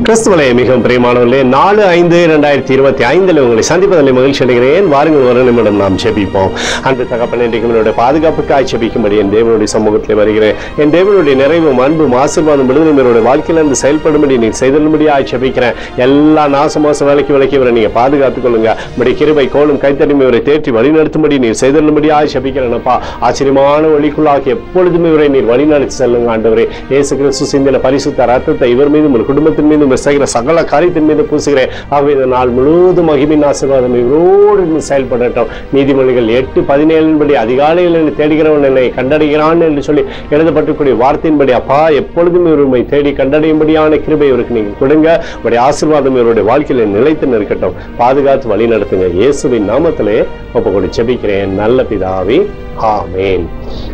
கிறிஸ்துவலே மிகவும் பிரியமானவர்களே, 4/5/2025 உங்களை சந்திப்பதில் மகிழ்ச்சி அடைகிறேன். வாருங்கள், ஒரு நிமிடம் நாம் ஜெபிப்போம். அன்பு தகப்பனே, இன்றைக்கு என்னுடைய பாதுகாப்புக்காய் ஜெபிக்கும்படி என் தேவனுடைய சமூகத்தில் வருகிறேன். என் தேவனுடைய நிறைவும் அன்பும் ஆசீர்வாதம் விடுதலும் என்னுடைய வாழ்க்கையிலிருந்து செயல்படும்படி நீ செய்தலும்படியாக ஜெபிக்கிறேன். எல்லா நாசமோச வேலைக்கு விலக்கி நீங்க பாதுகாத்துக் கொள்ளுங்க. உடைய கிருபை கோலும் கைத்தடிமை இவரை தேற்றி வழிநடத்தும்படி நீர் செய்தலும்படியாக ஜெபிக்கிறேனப்பா. ஆச்சரியமான வழிக்குள்ளாக எப்பொழுதுமே இவரை நீர் வழிநடத்தி செல்லுங்க ஆண்டவரே. இயேசு கிறிஸ்து சிந்தின பரிசுத்த ரத்தத்தை இவர் மீதும் ஒரு குடும்பத்தின் மீதும் செய்கிற சகல காரியத்தின் மீது பூசுகிறேன். ஆகவே இந்த நாள் முழுவதும் மகிமையின் ஆசீர்வாதம் இவரோடு செயல்படட்டும். நீதிமொழிகள் 8:17 அதிகாலையில் என்னை தேடுகிறவன் என்னை கண்டடைகிறான் என்று சொல்லி எழுதப்பட்டிருக்கூடிய வார்த்தையின்படி அப்பா எப்பொழுதும் இவருமை தேடி கண்டடையும்படியான கிருபை இவருக்கு நீங்க கொடுங்க. உடைய ஆசீர்வாதம் இவருடைய வாழ்க்கையில் நிலைத்து நிற்கட்டும். பாதுகாத்து வழி நடத்துங்க. இயேசுவின் நாமத்திலே ஒப்புக்கொண்டு ஜெபிக்கிறேன் நல்ல பிதாவே, ஆமென்.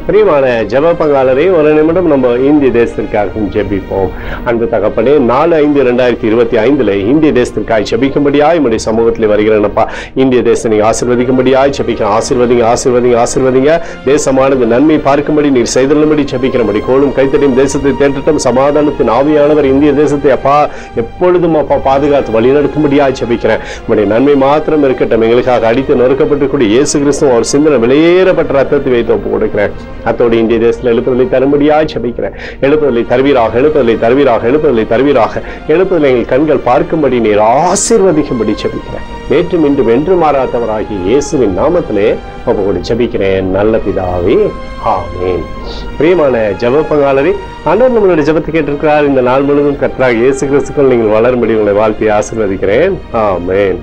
பிரியமான ஜெப பங்காளரே, ஒரு நிமிடம் நம்ம இந்திய தேசத்திற்காக ஜெபிப்போம். அன்பு தகப்பனே, 4/5/2025 இந்திய தேசத்திற்காக ஜெபிக்கும்படியாய் நம்முடைய சமூகத்தில் வருகிறேனப்பா. இந்திய தேசத்தை நீங்க ஆசீர்வதிக்கும்படியாய் ஜெபிக்கிறேன். ஆசீர்வதிங்க, ஆசீர்வதிங்க, ஆசீர்வதிங்க. தேசமானது நன்மை பார்க்கும்படி நீர் செய்தலும்படி ஜெபிக்கிறபடி கோலும் கைத்தடியும் தேசத்தை தேற்றட்டும். சமாதானத்தின் ஆவியானவர் இந்திய தேசத்தை அப்பா எப்பொழுதும் அப்பா பாதுகாத்து வழிநடத்தும்படியாய் ஜெபிக்கிறேன். உங்களுடைய நன்மை மாத்திரம் இருக்கட்டும். எங்களுக்காக அடித்து நொறுக்கப்பட்டிருக்கூடிய இயேசு கிறிஸ்து அவர் சிந்தனை வெளியேறப்பட்ட ரத்தத்தை வைத்து ஒப்பு கொடுக்கிறேன். அத்தோடு இந்திய தேசத்தில் எழுப்புதலை தரும்படியாய் ஜெபிக்கிறேன். எழுப்புதலை தருவீராக, எழுப்புதலை தருவீராக, எழுப்புதலை தருவீராக. எழுப்புதலை எங்கள் கண்கள் பார்க்கும்படி நீர் ஆசீர்வதிக்கும்படி ஜெபிக்கிறேன். நேற்றும் இன்றும் என்று மாறாதவராகி இயேசுவின் நாமத்திலே ஒப்புக்கொண்டு ஜெபிக்கிறேன் நல்ல பிதாவே, ஆமென். பிரியமான ஜெப பங்காளரே, ஆண்டவர் நம்மளுடைய ஜெபத்தை கேட்டிருக்கிறார். இந்த நாள் முழுவதும் கர்த்தராகிய இயேசு கிறிஸ்துக்குள் நீங்கள் வளரும்படி உங்களை வாழ்த்தி ஆசீர்வதிக்கிறேன். ஆமென்.